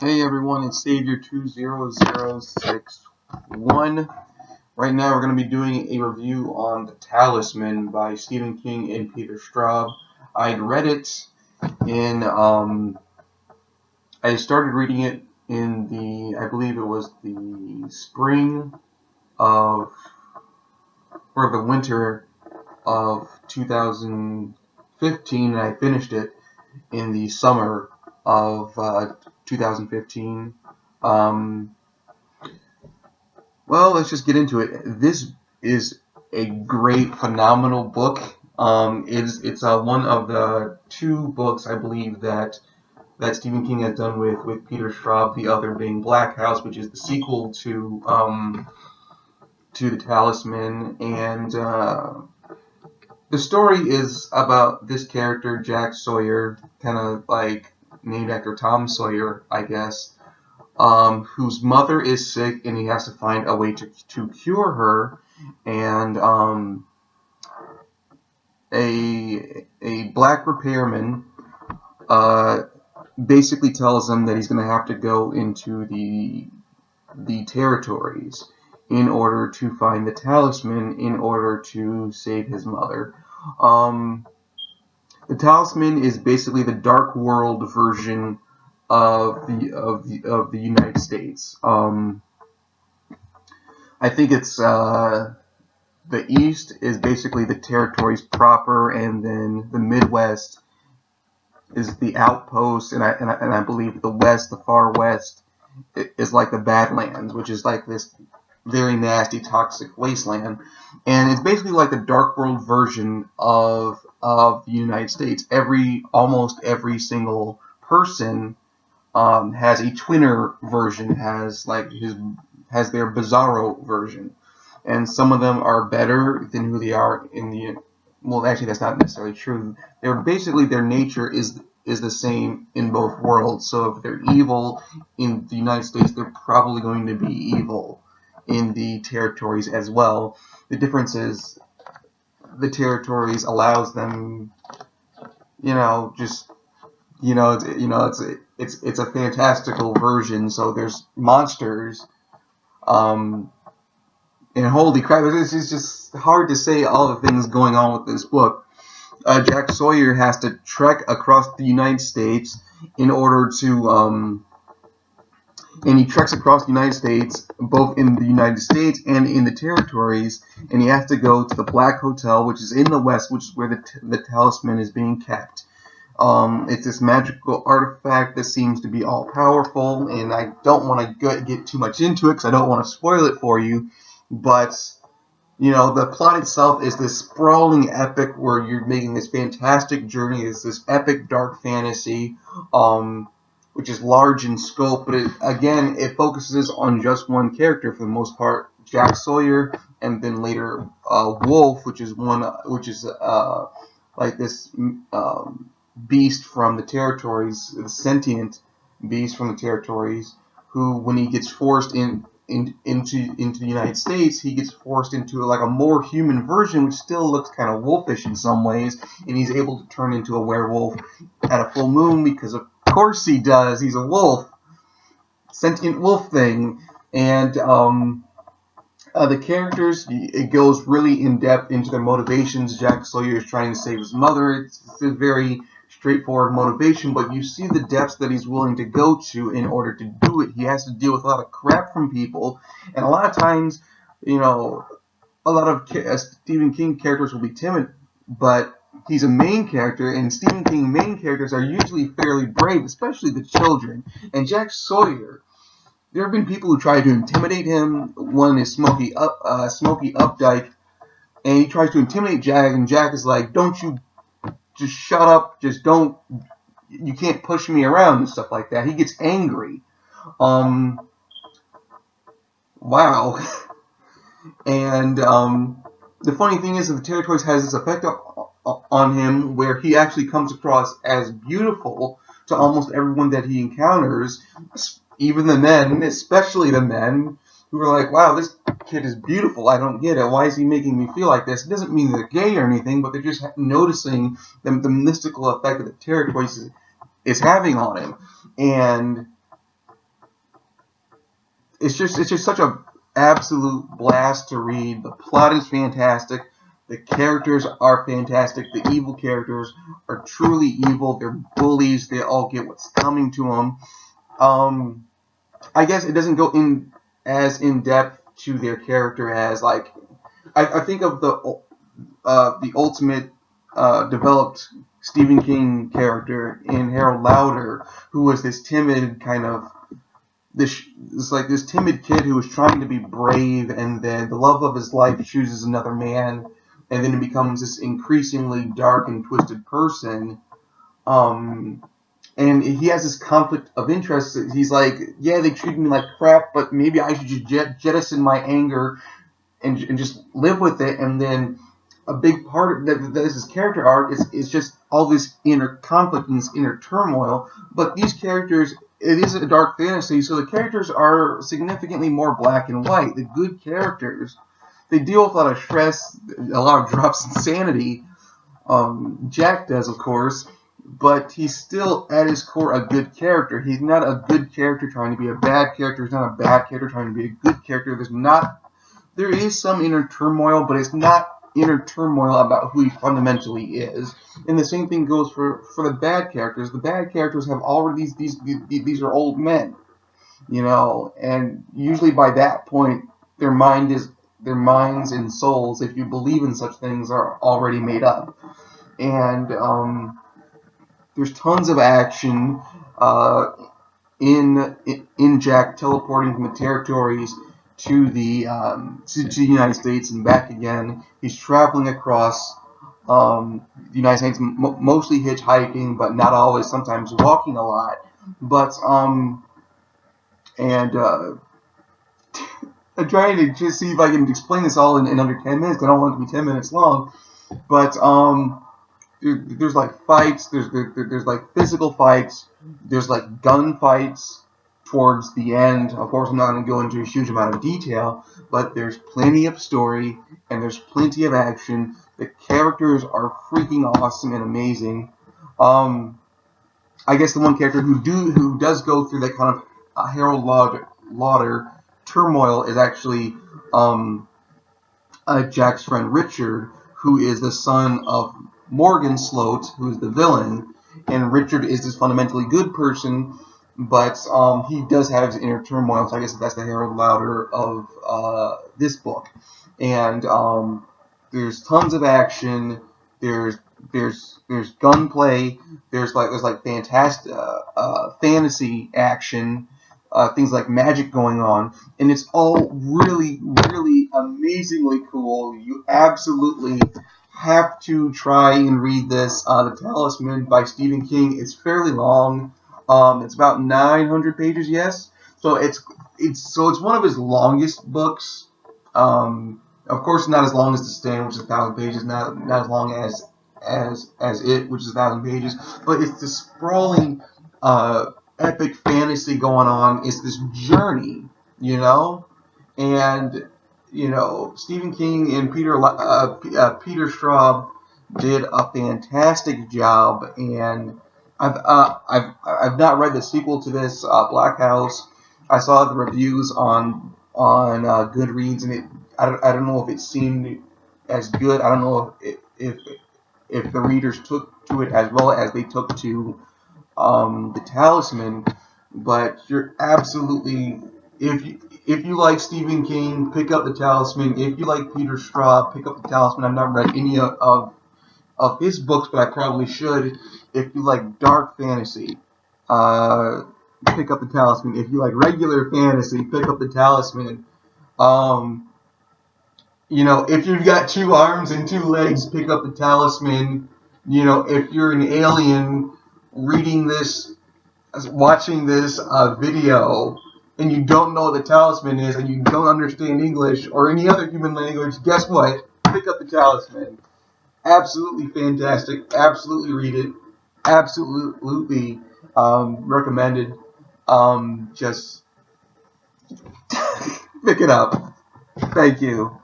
Hey everyone, it's Savior20061. Right now we're going to be doing a review on The Talisman by Stephen King and Peter Straub. I'd read it in, I started reading it in I believe it was the spring of, or the winter of 2015, and I finished it in the summer of 2015. Well, let's just get into it. This is a great, phenomenal book. It's one of the two books I believe that Stephen King has done with Peter Straub. The other being Black House, which is the sequel to The Talisman, and the story is about this character Jack Sawyer, kind of like named after Tom Sawyer, I guess. Whose mother is sick, and he has to find a way to cure her. And a black repairman basically tells him that he's going to have to go into the territories in order to find the talisman in order to save his mother. The talisman is basically the dark world version of the United States. I think it's the East is basically the territories proper, and then the Midwest is the outpost, and I believe the West, the far West, is like the Badlands, which is like this very nasty, toxic wasteland, and it's basically like the dark world version of the United States. Almost every single person has a twinner version, has their bizarro version, and some of them are better than who they are in the. Well, actually, that's not necessarily true. Their nature is the same in both worlds. So if they're evil in the United States, they're probably going to be evil in the territories as well. The difference is the territories allows them, just it's a fantastical version. So there's monsters, and holy crap, it's just hard to say all the things going on with this book. Jack Sawyer has to trek across the United States in order to, and he treks across the United States, both in the United States and in the territories, and he has to go to the Black Hotel, which is in the West, which is where the talisman is being kept. It's this magical artifact that seems to be all-powerful, and I don't want to get too much into it because I don't want to spoil it for you, but the plot itself is this sprawling epic where you're making this fantastic journey. It's this epic dark fantasy, which is large in scope, but it focuses on just one character for the most part, Jack Sawyer, and then later Wolf, which is like this beast from the territories, the sentient beast from the territories, who, when he gets forced into the United States, he gets forced into like a more human version, which still looks kind of wolfish in some ways, and he's able to turn into a werewolf at a full moon because of course he does. He's a wolf, sentient wolf thing, and the characters, it goes really in depth into their motivations. Jack Sawyer is trying to save his mother. It's a very straightforward motivation, but you see the depths that he's willing to go to in order to do it. He has to deal with a lot of crap from people, and a lot of times, a lot of Stephen King characters will be timid, but he's a main character, and Stephen King main characters are usually fairly brave, especially the children. And Jack Sawyer, there have been people who try to intimidate him. One is Smokey Updike, and he tries to intimidate Jack, and Jack is like, "Don't you just shut up? Just don't. You can't push me around," and stuff like that. He gets angry. Wow. And the funny thing is that the territories has this effect on him where he actually comes across as beautiful to almost everyone that he encounters, even the men, especially the men, who are like, "Wow, this kid is beautiful. I don't get it. Why is he making me feel like this?" It doesn't mean they're gay or anything, but they're just noticing the mystical effect that the territories is having on him. And it's just such a absolute blast to read. The plot is fantastic. The characters are fantastic. The evil characters are truly evil. They're bullies. They all get what's coming to them. I guess it doesn't go in depth to their character as like I think of the ultimate developed Stephen King character in Harold Lauder, who was this timid kind of this timid kid who was trying to be brave, and then the love of his life chooses another man, and then it becomes this increasingly dark and twisted person. Um, and he has this conflict of interest. He's like, yeah, they treat me like crap, but maybe I should just jettison my anger and just live with it. And then a big part of that is his character arc is just all this inner conflict and this inner turmoil. But these characters, it is a dark fantasy, so the characters are significantly more black and white. The good characters, they deal with a lot of stress, a lot of drops in sanity. Jack does, of course, but he's still at his core a good character. He's not a good character trying to be a bad character. He's not a bad character trying to be a good character. There is some inner turmoil, but it's not inner turmoil about who he fundamentally is. And the same thing goes for the bad characters. The bad characters have already these are old men, and usually by that point their minds and souls, if you believe in such things, are already made up. And there's tons of action uh, in Jack teleporting from the territories to the United States and back again. He's traveling across the United States, mostly hitchhiking, but not always. Sometimes walking a lot. But and I'm trying to just see if I can explain this all in under 10 minutes. I don't want it to be 10 minutes long. But there's like fights. There's like physical fights. There's like gun fights towards the end. Of course, I'm not going to go into a huge amount of detail, but there's plenty of story and there's plenty of action. The characters are freaking awesome and amazing. I guess the one character who does go through that kind of Harold Lauder turmoil is actually Jack's friend Richard, who is the son of Morgan Sloat, who is the villain, and Richard is this fundamentally good person, but he does have his inner turmoil. So I guess that's the Harold Lauder of this book. And there's tons of action. There's gunplay. There's like fantastic fantasy action. Things like magic going on, and it's all really, really amazingly cool. You absolutely have to try and read this. The Talisman by Stephen King. It's fairly long. It's about 900 pages. Yes, so it's one of his longest books. Of course, not as long as The Stand, which is 1,000 pages. Not as long as it, which is 1,000 pages. But it's this sprawling epic fantasy going on. It's this journey, and Stephen King and Peter Straub did a fantastic job. And I've not read the sequel to this, Black House. I saw the reviews on Goodreads, and I don't know if it seemed as good. I don't know if the readers took to it as well as they took to the Talisman, but you're absolutely, if you like Stephen King, pick up the Talisman. If you like Peter Straub, pick up the Talisman. I've not read any of his books, but I probably should. If you like dark fantasy, pick up the Talisman. If you like regular fantasy, pick up the Talisman. If you've got 2 arms and 2 legs, pick up the Talisman. If you're an alien reading this, watching this video, and you don't know what the Talisman is, and you don't understand English or any other human language, guess what? Pick up the Talisman. Absolutely fantastic. Absolutely read it. Absolutely recommended. Just pick it up. Thank you.